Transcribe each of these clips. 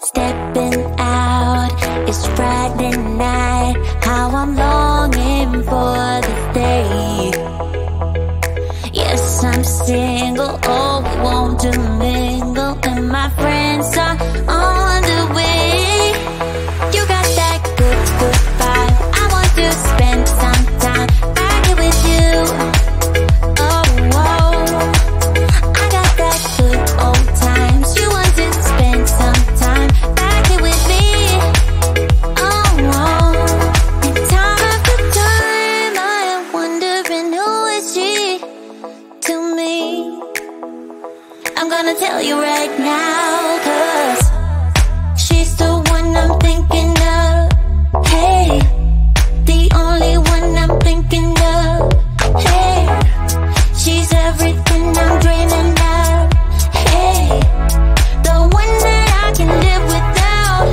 Stepping out, it's Friday night. How I'm longing for this day. Yes, I'm single, oh, we want to mingle, and my friends are on the way. You got that good, good vibe. I want to spend some time back here with you. Oh, whoa. I got that good old times. You want to spend some time back here with me. Oh, whoa. And time after time, I am wondering who is she to me. I'm gonna tell you right now, 'cause she's the one I'm thinking of. Hey, the only one I'm thinking of. Hey, she's everything I'm dreaming of. Hey, the one that I can live without.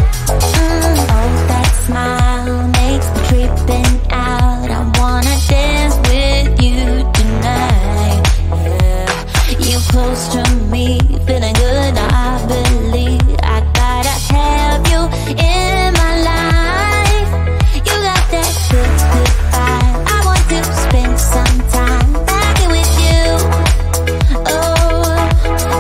Oh, that smile makes me tripping out. I wanna dance with you tonight. Yeah, you close to me, feeling good. I believe I gotta have you in my life. You got that good, good vibe. I want to spend some time back here with you. Oh,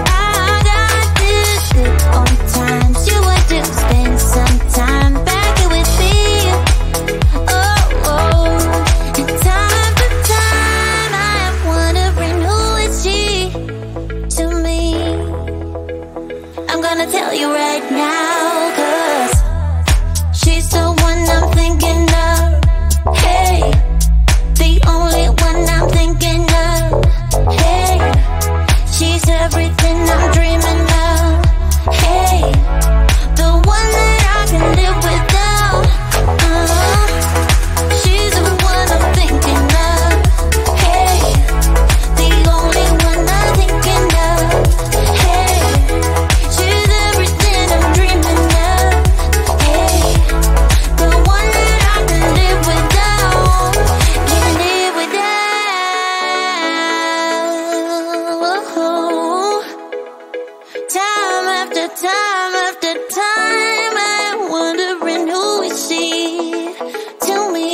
I got this good old times. You want to spend some time back here with me. Oh, oh. And time after time, I am wondering who is she to me. I'm gonna tell you right now, 'cause she's the one I'm thinking of. Hey, the only one I'm thinking of. Hey, she's everything I'm dreaming of. Hey, the one that I can live without. She's the one I'm thinking of. Hey, the only one I'm thinking of. Hey, she's everything I'm dreaming of. Hey, the one that I can live without. Can live without. Time after time after time, I'm wondering who is she to me.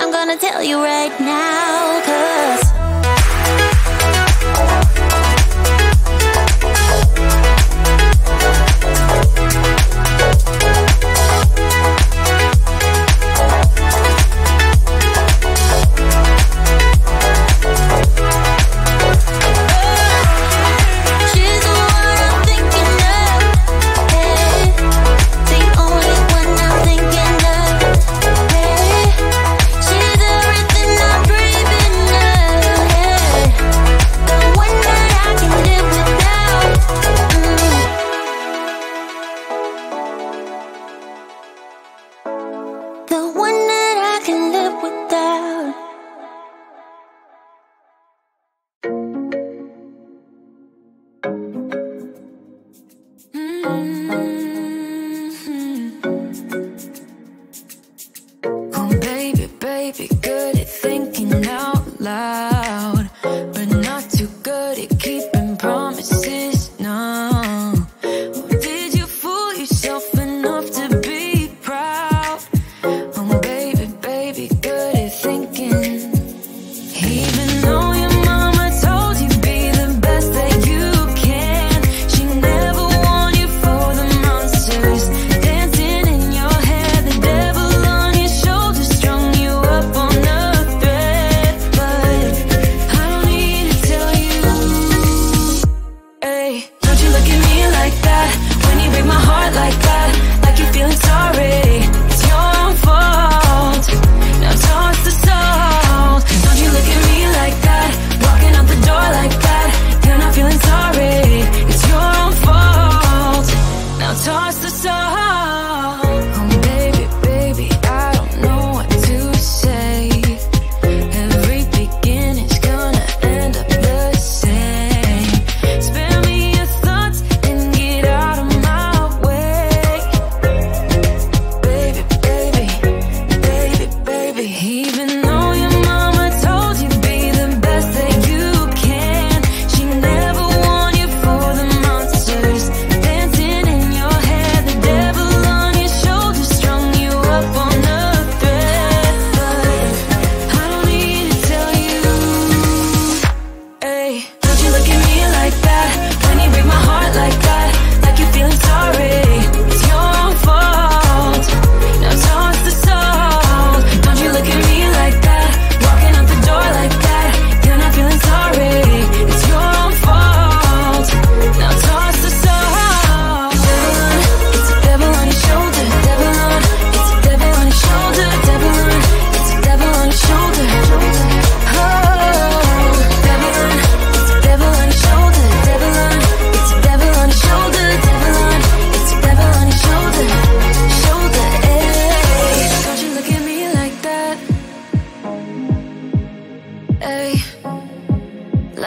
I'm gonna tell you right now, 'cause she's the one I'm thinking of. Hey, the only one I'm thinking of. Hey, she's everything I'm dreaming of. Hey, the one that I can live without. The one that I can live without. Oh, baby, baby, good at thinking out loud, but not too good at keeping promises. No. Oh, did you fool yourself enough to be proud? Oh, baby, baby, good at thinking. Even though your mama told you be the best that you can, she never warned you for the monsters dancing in your head. The devil on your shoulder strung you up on a thread.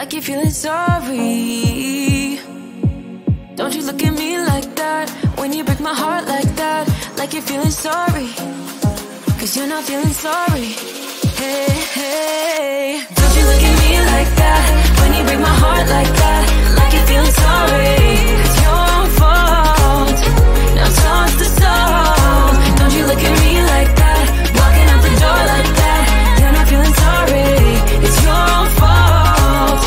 like you're feeling sorry. Don't you look at me like that when you break my heart like that, like you're feeling sorry, 'cause you're not feeling sorry. Hey, hey. Don't you look at me like that when you break my heart like that, like you're feeling sorry. It's your own fault, now toss the soul. Don't you look at me like that, walking out the door like that, you're not feeling sorry. It's your own fault,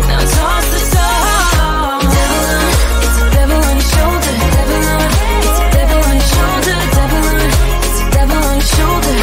now toss the soul. Devil on, it's a devil on your shoulder. Devil on, it's a devil on your shoulder. Devil on, it's a devil on your shoulder.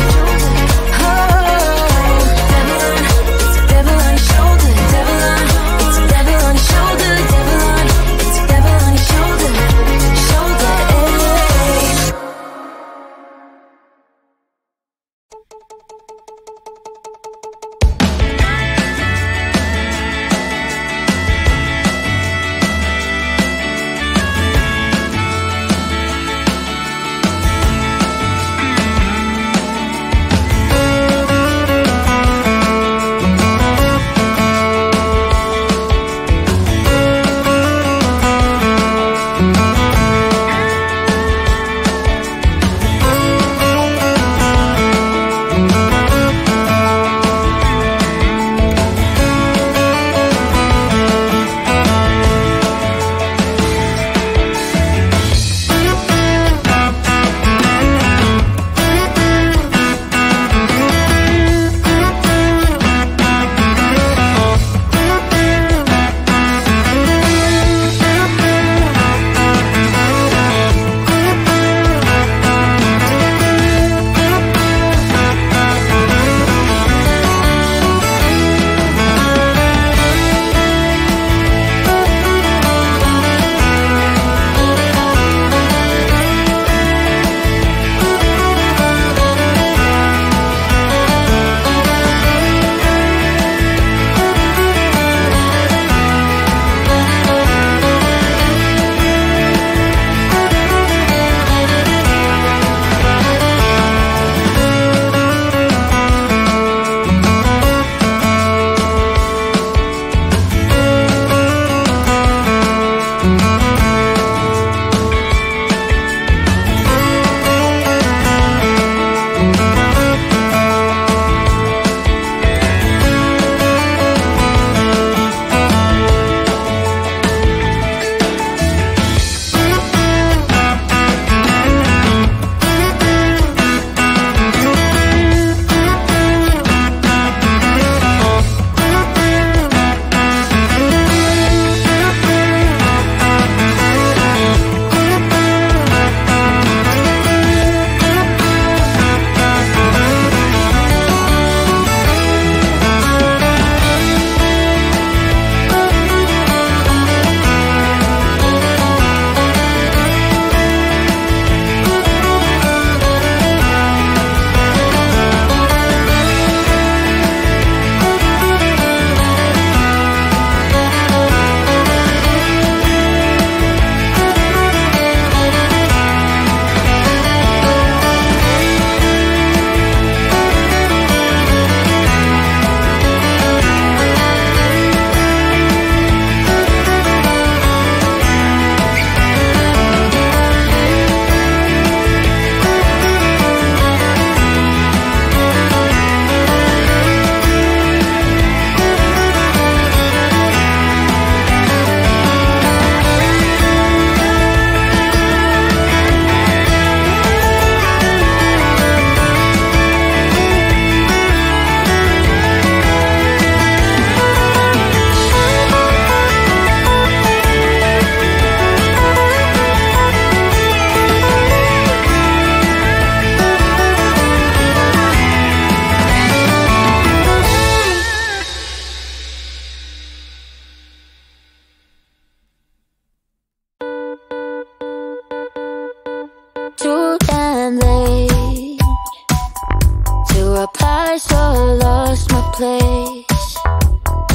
apply, so I lost my place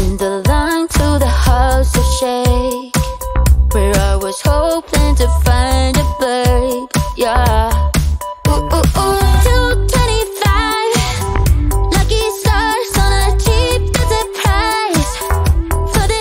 in the line to the house of shake, where I was hoping to find a babe, yeah. Ooh, ooh, ooh, 225 lucky stars on a cheap visit price for the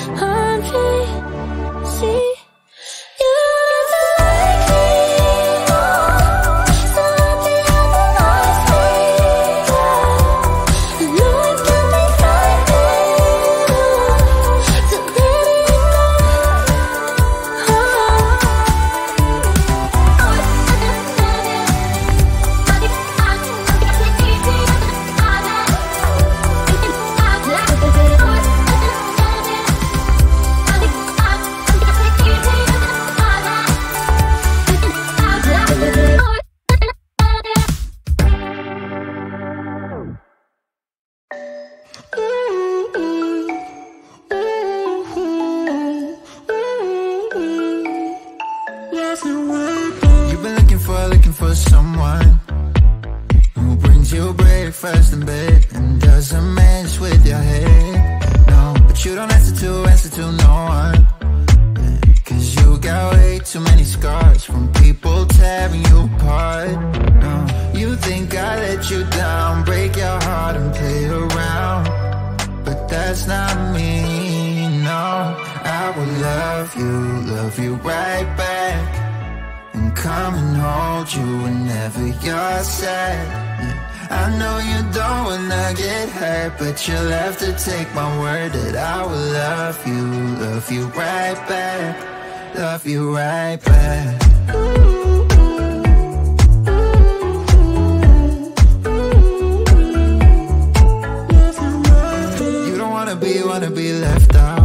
on me. See, you never let me go, so let the other eyes be there. I know it can be frightening to let it go. You've been looking for someone who brings you breakfast in bed and doesn't mess with your head. No, but you don't answer to no one, yeah, 'cause you got way too many scars from people tearing you apart. No, you think I let you down, break your heart and play around, but that's not me. No, I will love you right back, and come and hold you whenever you're sad. Yeah, I know you don't wanna get hurt, but you'll have to take my word that I will love you right back, love you right back. You don't wanna be left out.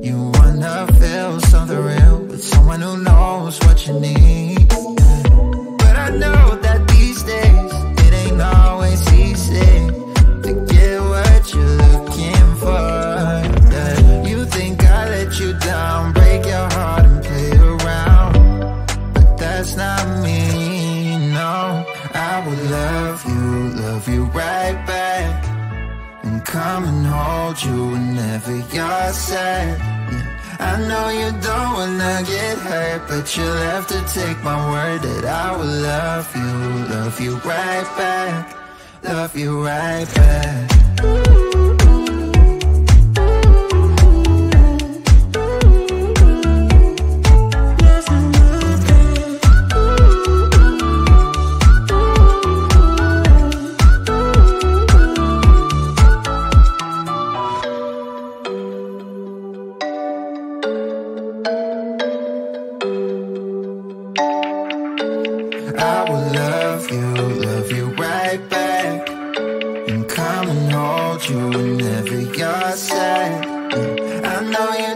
You wanna feel something real with someone who knows what you need. But I know that these days it ain't always easy to get what you're looking for. Yeah. You think I let you down, break your heart and play around, but that's not me. No, I will love you right back, and come and hold you whenever you're sad. Yeah, I know you don't wanna get hurt, but you'll have to take my word that I will love you right back, love you right back. I will love you right back, and come and hold you whenever you're sad. Yeah, I know you